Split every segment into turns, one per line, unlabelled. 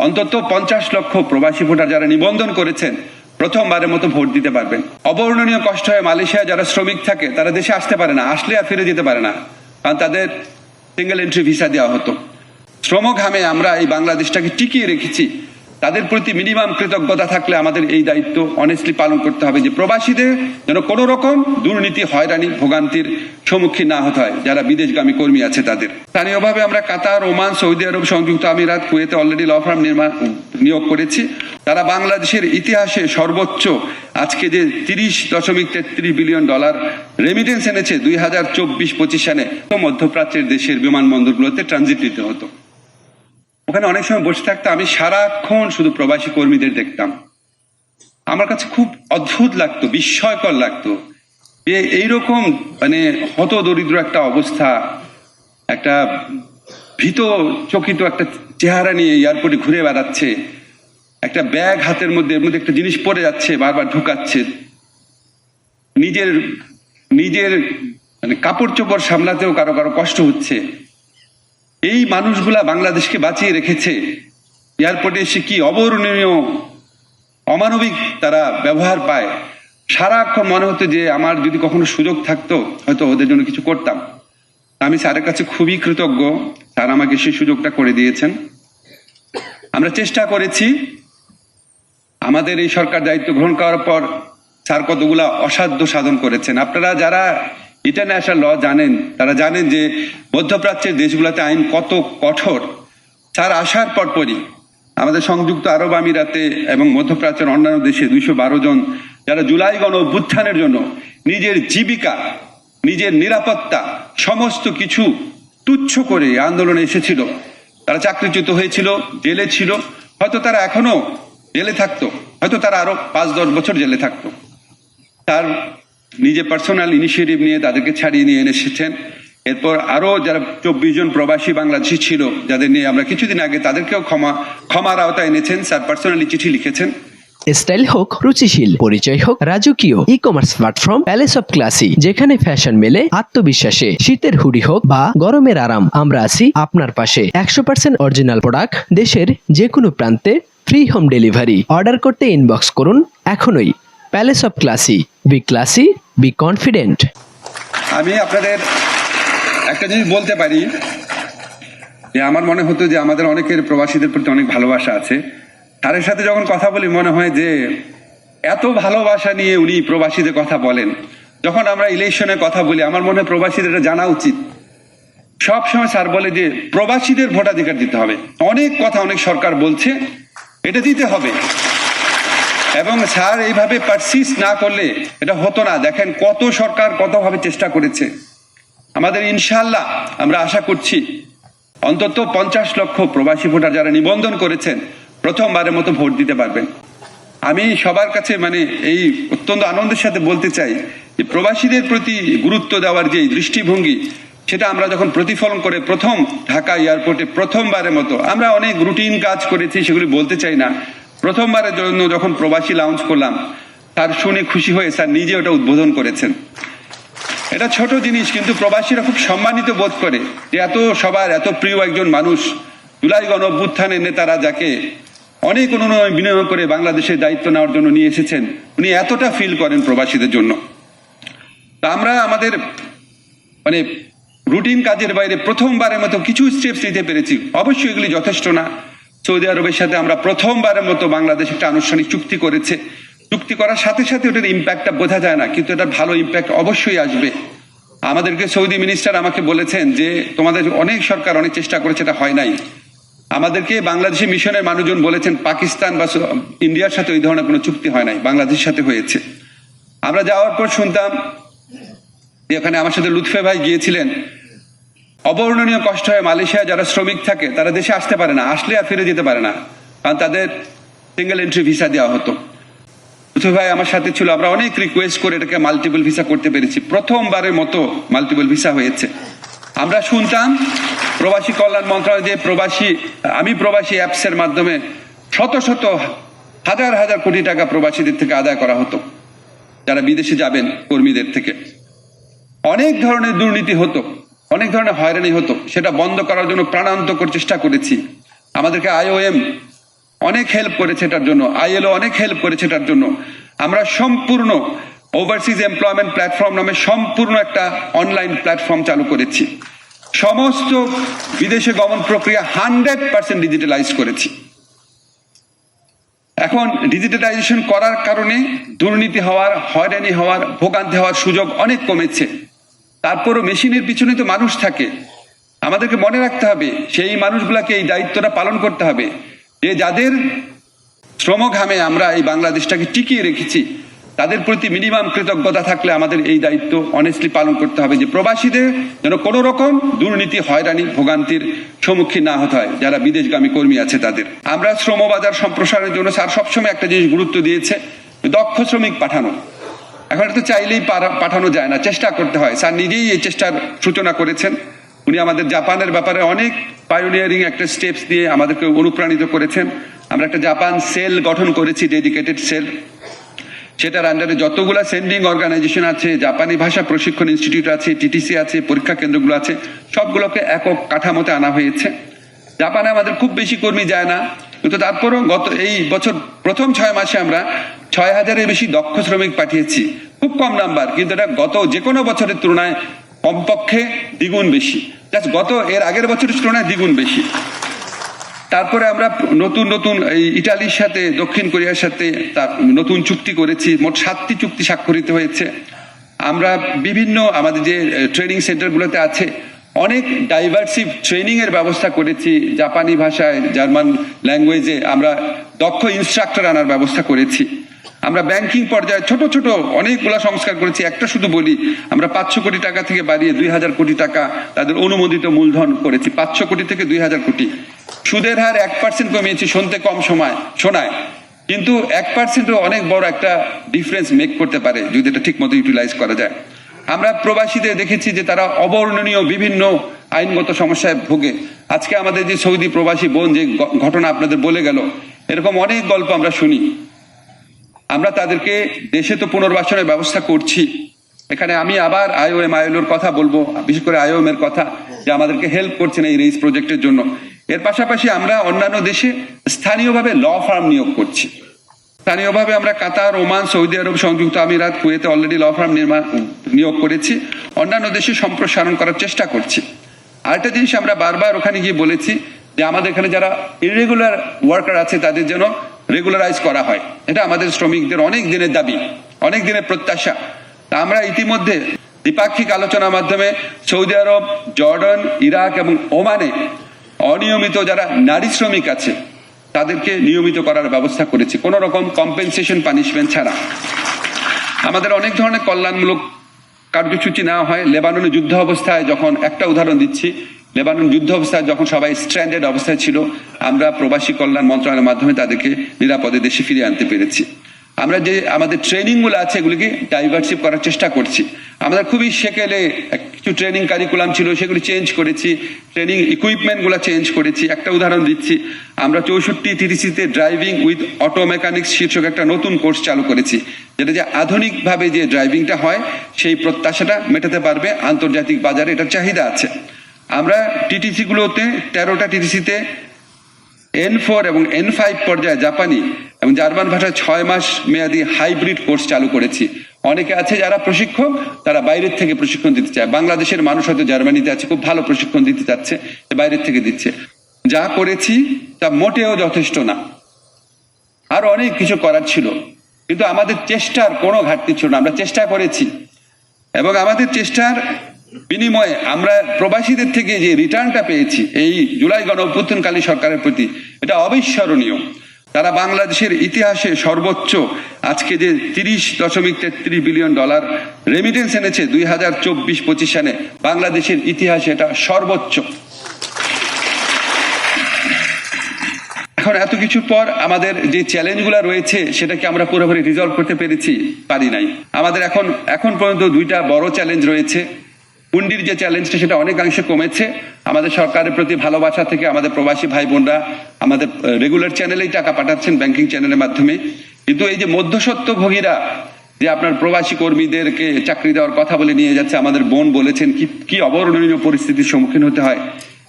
অন্তত 50 লক্ষ প্রবাসী ভোটার যারা নিবন্ধন করেছেন প্রথমবারের মতো ভোট দিতে পারবেন। অবর্ণনীয় কষ্ট হয় মালয়েশিয়ায় যারা শ্রমিক থাকে তারা দেশে আসতে পারে না, আসলে আর ফিরে যেতে পারে না, কারণ তাদের সিঙ্গেল এন্ট্রি ভিসা দেওয়া হতো। শ্রমঘামে আমরা এই বাংলাদেশটাকে টিকিয়ে রেখেছি। তাদের প্রতি মিনিমাম কৃতজ্ঞতা থাকলে আমাদের এই দায়িত্ব অনেস্টলি পালন করতে হবে যে প্রবাসীদের যেন কোনো রকম দুর্নীতি, হয়রানি, ভোগান্তির সম্মুখীন না হতে হয় যারা বিদেশগামী কর্মী আছে তাদের। স্থানীয়ভাবে আমরা কাতার, ওমান, সৌদি আরব, সংযুক্ত আমিরাত, কুয়েতে অলরেডি ল ফার্ম নিয়োগ করেছি। তারা বাংলাদেশের ইতিহাসে সর্বোচ্চ আজকে যে $30.33 বিলিয়ন রেমিটেন্স এনেছে 2024-25 সালে মধ্যপ্রাচ্যের দেশের বিমানবন্দরগুলোতে ট্রানজিট নিতে হতো। ওখানে অনেক সময় বসে থাকতে আমি সারাক্ষণ শুধু প্রবাসী কর্মীদের দেখতাম। আমার কাছে খুব অদ্ভুত লাগতো, বিস্ময়কর লাগতো যে এইরকম হত দরিদ্র একটা অবস্থা, একটা ভীত চকিত একটা চেহারা নিয়ে এয়ারপোর্টে ঘুরে বেড়াচ্ছে, একটা ব্যাগ হাতের মধ্যে, এর মধ্যে একটা জিনিস পড়ে যাচ্ছে, বারবার ঢুকাচ্ছে, নিজের কাপড় চোপড় সামলাতেও কারো কারো কষ্ট হচ্ছে। এই মানুষগুলা বাংলাদেশকে বাঁচিয়ে রেখেছে। এয়ারপোর্টে এসে কি অবর্ণনীয় অমানবিক তারা ব্যবহার পায়। সারাক্ষণ মনে হতো যে আমার যদি কখনো সুযোগ থাকতো হয়তো ওদের জন্য কিছু করতাম। আমি স্যারের কাছে খুবই কৃতজ্ঞ, স্যার আমাকে সেই সুযোগটা করে দিয়েছেন। আমরা চেষ্টা করেছি, আমাদের এই সরকার দায়িত্ব গ্রহণ করার পর স্যার কতগুলা অসাধ্য সাধন করেছেন। আপনারা যারা ইন্টারন্যাশনাল ল জানেন তারা জানেন যে মধ্যপ্রাচ্যের দেশগুলোতে আইন কত কঠোর। স্যার আসার পরপরই আমাদের সংযুক্ত আরব আমিরাতে এবং মধ্যপ্রাচ্যের অন্যান্য দেশে 212 জন যারা জুলাই গণ অভ্যুত্থানের জন্য নিজের জীবিকা, নিজের নিরাপত্তা সমস্ত কিছু তুচ্ছ করে আন্দোলনে এসেছিল, তারা চাকরিচ্যুত হয়েছিল, জেলে ছিল, হয়তো তারা এখনো জেলে থাকতো, হয়তো তারা আরো 5-10 বছর জেলে থাকতো। তার নিজে পার্সোনাল ইনিশিয়েটিভ নিয়ে তাদেরকে ছাড়িয়ে নিয়ে এসেছেন। এরপর আরো যারা 24 জন প্রবাসী বাংলাদেশি ছিল যাদের নিয়ে আমরা কিছুদিন আগে তাদেরকেও ক্ষমার আওতায় এনেছেন। স্যার পার্সোনালি চিঠি লিখেছেন।
স্টাইল হোক রুচিশীল, পরিচয় হোক রাজকীয়, e commerce platform palace of classy, যেখানে ফ্যাশন মেলে আত্মবিশ্বাসে। শীতের হুডি হোক বা গরমের আরাম, আমরা আছি আপনার পাশে। 100% অরিজিনাল প্রোডাক্ট, দেশের যে কোনো প্রান্তে, ফ্রি হোম ডেলিভারি। অর্ডার করতে ইনবক্স করুন এখনই। Palace of classy, B classy, be confident.
আমি আপনাদের একটা জিনিস বলতে পারি যে আমার মনে হতো যে আমাদের অনেকের প্রবাসীদের প্রতি অনেক ভালোবাসা আছে। তার সাথে যখন কথা বলি মনে হয় যে এত ভালোবাসা নিয়ে উনি প্রবাসীদের কথা বলেন। যখন আমরা ইলেকশনে কথা বলি আমার মনে হয় প্রবাসীদের এটা জানা উচিত। সব সময় স্যার বলে যে প্রবাসীদের ভোটাধিকার দিতে হবে। অনেক কথা অনেক সরকার বলছে, এটা দিতে হবে। এবং স্যার এইভাবে পারসিস্ট না করলে এটা হতো না। দেখেন কত সরকার কতভাবে চেষ্টা করেছে। আমাদের ইনশাআল্লাহ আমরা আশা করছি অন্তত 50 লক্ষ প্রবাসী ভোটার যারা নিবন্ধন করেছেন প্রথমবারের মতো ভোট দিতে পারবেন। আমি সবার কাছে এই অত্যন্ত আনন্দের সাথে বলতে চাই যে প্রবাসীদের প্রতি গুরুত্ব দেওয়ার যে দৃষ্টিভঙ্গি, সেটা আমরা যখন প্রতিফলন করে প্রথম ঢাকা এয়ারপোর্টে প্রথমবারের মতো, আমরা অনেক রুটিন কাজ করেছি সেগুলি বলতে চাই না, প্রথমবারের জন্য যখন প্রবাসী লাউঞ্জ করলাম তার শুনে খুশি হয়ে স্যার নিজে ওটা উদ্বোধন করেছেন। এটা ছোট জিনিস কিন্তু প্রবাসীরা খুব সম্মানিত বোধ করে যে এত সবার এত প্রিয় একজন মানুষ, জুলাই গণ অভ্যুত্থানের নেতারা যাকে অনেক অনুনয় বিনয় করে বাংলাদেশের দায়িত্ব নেওয়ার জন্য নিয়ে এসেছেন, উনি এতটা ফিল করেন প্রবাসীদের জন্য। তা আমরা আমাদের রুটিন কাজের বাইরে প্রথমবারের মতো কিছু স্টেপস নিতে পেরেছি। অবশ্যই এগুলি যথেষ্ট না। সৌদি আরবের সাথে আমরা প্রথমবারের মতো বাংলাদেশ একটা আনুষ্ঠানিক চুক্তি করেছে। চুক্তি করার সাথে সাথে ওটার ইম্প্যাক্টটা বোঝা যায় না, কিন্তু এটা ভালো ইম্প্যাক্ট অবশ্যই আসবে। আমাদেরকে সৌদি মিনিস্টার আমাকে বলেছেন যে তোমাদের অনেক সরকার অনেক চেষ্টা করেছে, এটা হয় নাই। আমাদেরকে বাংলাদেশি মিশনের মানুষজন বলেছেন পাকিস্তান বা ইন্ডিয়ার সাথে ওই ধরনের কোনো চুক্তি হয় নাই, বাংলাদেশের সাথে হয়েছে। আমরা যাওয়ার পর শুনতাম যে ওখানে আমার সাথে লুৎফে ভাই গিয়েছিলেন। অবর্ণনীয় কষ্ট হয় মালয়েশিয়ায় যারা শ্রমিক থাকে তারা দেশে আসতে পারে না, আসলে আর ফিরে যেতে পারে না, কারণ তাদের সিঙ্গেল এন্ট্রি ভিসা দেওয়া হতো। লুৎফে ভাই আমার সাথে ছিল, আমরা অনেক রিকোয়েস্ট করে এটাকে মাল্টিপল ভিসা করতে পেরেছি। প্রথমবারের মতো মাল্টিপল ভিসা হয়েছে। আমরা শুনতাম প্রবাসী কল্যাণ মন্ত্রণালয় যে আমি প্রবাসী অ্যাপসের মাধ্যমে শত শত হাজার হাজার কোটি টাকা প্রবাসীদের থেকে আদায় করা হতো যারা বিদেশে যাবেন কর্মীদের থেকে। অনেক ধরনের দুর্নীতি হতো, অনেক ধরনের হয়রানি হতো, সেটা বন্ধ করার জন্য প্রাণান্তকর চেষ্টা করেছি। আমাদেরকে IOM অনেক হেল্প করেছে এটার জন্য, আইএলও অনেক হেল্প করেছে এটার জন্য। আমরা সম্পূর্ণ ওভারসিজ এমপ্লয়মেন্ট প্ল্যাটফর্ম নামে সম্পূর্ণ একটা অনলাইন প্ল্যাটফর্ম চালু করেছি। সমস্ত বিদেশে গমন প্রক্রিয়া 100% ডিজিটালাইজ করেছি। এখন ডিজিটালাইজেশন করার কারণে দুর্নীতি হওয়ার, হয়রানি হওয়ার, ভোগান্তি হওয়ার সুযোগ অনেক কমেছে। তারপরও মেশিনের পিছনে তো মানুষ থাকে, আমাদেরকে মনে রাখতে হবে সেই মানুষগুলাকে এই দায়িত্বটা পালন করতে হবে, যে যাদের শ্রমঘামে আমরা এই বাংলাদেশটাকে টিকিয়ে রেখেছি তাদের প্রতি মিনিমাম কৃতজ্ঞতা থাকলে আমাদের এই দায়িত্ব অনেস্টলি পালন করতে হবে, যে প্রবাসীদের যেন কোনো রকম দুর্নীতি, হয়রানি, ভোগান্তির সম্মুখীন না হতে হয় যারা বিদেশগামী কর্মী আছে তাদের। আমরা শ্রমবাজার সম্প্রসারণের জন্য স্যার সবসময় একটা জিনিস গুরুত্ব দিয়েছে, দক্ষ শ্রমিক পাঠানো। এখন এটা তো চাইলেই পাঠানো যায় না, চেষ্টা করতে হয়। স্যার নিজেই এই চেষ্টার সূচনা করেছেন। উনি আমাদের জাপানের ব্যাপারে অনেক পায়োনিয়ারিং একটা স্টেপস দিয়ে আমাদেরকে অনুপ্রাণিত করেছেন। আমরা একটা জাপান সেল গঠন করেছি, ডেডিকেটেড সেল। সেটার আন্ডারে যতগুলো সেন্ডিং অর্গানাইজেশন আছে, জাপানি ভাষা প্রশিক্ষণ ইনস্টিটিউট আছে, টিটিসি আছে, পরীক্ষা কেন্দ্রগুলো আছে, সবগুলোকে একক কাঠামোতে আনা হয়েছে। জাপানে আমাদের খুব বেশি কর্মী যায় না, কিন্তু তারপরও এই বছর প্রথম 6 মাসে আমরা 6000-এর বেশি দক্ষ শ্রমিক পাঠিয়েছি। খুব কম নাম্বার, কিন্তু এটা গত যে কোনো বছরের তুলনায় কমপক্ষে দ্বিগুণ বেশি, জাস্ট এর আগের বছরের তুলনায় দ্বিগুণ বেশি। তারপরে আমরা নতুন এই ইটালির সাথে, দক্ষিণ কোরিয়ার সাথে নতুন চুক্তি করেছি। মোট 7টি চুক্তি স্বাক্ষরিত হয়েছে। আমরা বিভিন্ন আমাদের যে ট্রেনিং সেন্টারগুলোতে আছে অনেক ডাইভার্সিভ ট্রেনিং এর ব্যবস্থা করেছি। জাপানি ভাষায়, জার্মান ল্যাঙ্গুয়েজে আমরা দক্ষ ইনস্ট্রাক্টর আনার ব্যবস্থা করেছি। আমরা ব্যাংকিং পর্যায়ে ছোট ছোট অনেকগুলা সংস্কার করেছি। একটা শুধু বলি, আমরা 500 কোটি টাকা থেকে বাড়িয়ে 2000 কোটি টাকা তাদের অনুমোদিত মূলধন করেছি। 500 কোটি থেকে 2000 কোটি। সুদের হার 1% কমিয়েছি, শুনতে কম শোনায়, কিন্তু 1% অনেক বড় একটা ডিফারেন্স মেক করতে পারে যদি এটা ঠিক মতো ইউটিলাইজ করা যায়। আমরা প্রবাসীদের দেখেছি যে তারা অবর্ণনীয় বিভিন্ন আইনগত সমস্যায় ভোগে। আজকে আমাদের যে সৌদি প্রবাসী বোন যে ঘটনা আপনাদের বলে গেল, এরকম অনেক গল্প আমরা শুনি। আমরা তাদেরকে দেশে তো পুনর্বাসনের ব্যবস্থা করছি। এখানে আমি আবার আইওএম আইএলওর কথা বলবো, বিশেষ করে আইওএম এর কথা, যে আমাদেরকে হেল্প করছেন এই রেইস প্রজেক্টের জন্য। এর পাশাপাশি আমরা অন্যান্য দেশে স্থানীয়ভাবে ল ফার্ম নিয়োগ করছি। স্থানীয়ভাবে আমরা কাতার, ওমান, সৌদি আরব, সংযুক্ত আমিরাত, কুয়েতে অলরেডি ল ফার্ম নিয়োগ করেছি। অন্যান্য দেশে সম্প্রসারণ করার চেষ্টা করছি। আরেকটা জিনিস আমরা বারবার ওখানে গিয়ে বলেছি যে আমাদের এখানে যারা ইরেগুলার ওয়ার্কার আছে তাদের যেন রেগুলারাইজ করা হয়। এটা আমাদের শ্রমিকদের অনেক দিনের দাবি, অনেক দিনের প্রত্যাশা। আমরা ইতিমধ্যে দ্বিপাক্ষিক আলোচনার মাধ্যমে সৌদি আরব, জর্ডান, ইরাক এবং ওমানে অনিয়মিত যারা নারী শ্রমিক আছে তাদেরকে নিয়মিত করার ব্যবস্থা করেছি, কোন রকম কম্পেনসেশন, পানিশমেন্ট ছাড়া। আমাদের অনেক ধরনের কল্যাণমূলক কার্যসূচি নেওয়া হয়। লেবাননে যুদ্ধ অবস্থায়, যখন একটা উদাহরণ দিচ্ছি, লেবানন যুদ্ধ অবস্থায় যখন সবাই স্ট্র্যান্ডেড অবস্থায় ছিল, আমরা প্রবাসী কল্যাণ মন্ত্রণালয়ের মাধ্যমে তাদেরকে নিরাপদে দেশে ফিরিয়ে আনতে পেরেছি। আমরা যে আমাদের ট্রেনিং গুলো আছে এগুলিকে ডাইভার্সিভ করার চেষ্টা করছি। আমাদের খুবই সেকেলে কিছু ট্রেনিং কারিকুলাম ছিল, সেগুলি চেঞ্জ করেছি। ট্রেনিং ইকুইপমেন্ট গুলা চেঞ্জ করেছি। একটা উদাহরণ দিচ্ছি, আমরা 64 টিটিসিতে ড্রাইভিং উইথ অটো মেকানিক্স শীর্ষক একটা নতুন কোর্স চালু করেছি, যেটা যে আধুনিকভাবে যে ড্রাইভিংটা হয় সেই প্রত্যাশাটা মেটাতে পারবে। আন্তর্জাতিক বাজারে এটার চাহিদা আছে। আমরা টিটিসি গুলোতে 13টা টিটিসিতে N4 এবং N5 পর্যায়ে জাপানি এবং জার্মান ভাষায় 6 মাস মেয়াদী হাইব্রিড কোর্স চালু করেছি। অনেকে আছে যারা প্রশিক্ষক, তারা বাইরের থেকে প্রশিক্ষণ দিতে চায়। বাংলাদেশের মানুষ হয়তো জার্মানিতে আছে, খুব ভালো প্রশিক্ষণ দিতে চাচ্ছে, বাইরের থেকে দিচ্ছে। যা করেছি তা মোটেও যথেষ্ট না, আর অনেক কিছু করার ছিল, কিন্তু আমাদের চেষ্টার কোনো ঘাটতি ছিল না। আমরা চেষ্টা করেছি এবং আমাদের চেষ্টার বিনিময়ে আমরা প্রবাসীদের থেকে যে রিটার্নটা পেয়েছি এই জুলাই গণঅভ্যুত্থানকালী সরকারের প্রতি, এটা অবিস্মরণীয়। তারা বাংলাদেশের ইতিহাসে সর্বোচ্চ আজকে যে $30.33 বিলিয়ন রেমিটেন্স এনেছে 2024-25 সালে, বাংলাদেশের ইতিহাসে এটা সর্বোচ্চ। এখন এত কিছুর পর আমাদের যে চ্যালেঞ্জগুলো রয়েছে সেটাকে আমরা পুরোপুরি রিজলভ করতে পারি নাই। আমাদের এখন পর্যন্ত 2টা বড় চ্যালেঞ্জ রয়েছে। পুন্ডির যে চ্যালেঞ্জটা সেটা অনেকাংশে কমেছে। আমাদের সরকারের প্রতি ভালোবাসা থেকে আমাদের প্রবাসী ভাই বোনরা আমাদের রেগুলার চ্যানেলেই টাকা পাঠাচ্ছেন, ব্যাংকিং চ্যানেলের মাধ্যমে। কিন্তু এই যে মধ্যস্বত্বভোগীরা যে আপনার প্রবাসী কর্মীদেরকে চাকরি দেওয়ার কথা বলে নিয়ে যাচ্ছে, আমাদের বোন বলেছেন কি অবর্ণনীয় পরিস্থিতির সম্মুখীন হতে হয়।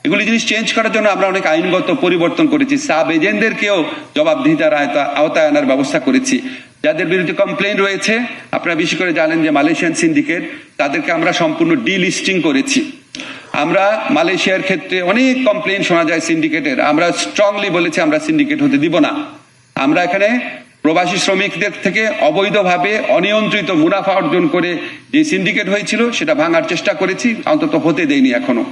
এগুলি জিনিস চেঞ্জ করার জন্য আমরা অনেক আইনগত পরিবর্তন করেছি, সাব এজেন্টদেরকেও জবাবদিহিতার আওতায় আনার ব্যবস্থা করেছি। যাদের বিরুদ্ধে কমপ্লেইন রয়েছে, আপনারা বেশি করে জানেন যে মালয়েশিয়ান সিন্ডিকেট, তাদেরকে আমরা সম্পূর্ণ ডিলিস্টিং করেছি। আমরা মালয়েশিয়ার ক্ষেত্রে অনেক কমপ্লেইন শোনা যায় সিন্ডিকেটের, আমরা স্ট্রংলি বলেছি আমরা সিন্ডিকেট হতে দিব না। আমরা এখানে প্রবাসী শ্রমিকদের থেকে অবৈধভাবে অনিয়ন্ত্রিত মুনাফা অর্জন করে যে সিন্ডিকেট হয়েছিল সেটা ভাঙার চেষ্টা করেছি, অন্তত হতে দেয়নি এখনো।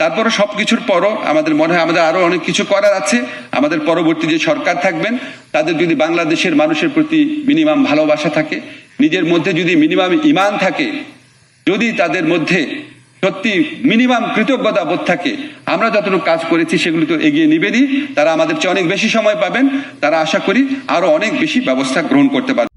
তারপরে সবকিছুর পরও আমাদের মনে হয় আমাদের আরো অনেক কিছু করার আছে। আমাদের পরবর্তী যে সরকার থাকবেন, তাদের যদি বাংলাদেশের মানুষের প্রতি মিনিমাম ভালোবাসা থাকে, নিজের মধ্যে যদি মিনিমাম ঈমান থাকে, যদি তাদের মধ্যে সত্যি মিনিমাম কৃতজ্ঞতা বোধ থাকে, আমরা যতটুকু কাজ করেছি সেগুলি তো এগিয়ে নিবেনই। তারা আমাদের চেয়ে অনেক বেশি সময় পাবেন, তারা আশা করি আরো অনেক বেশি ব্যবস্থা গ্রহণ করতে পারবেন।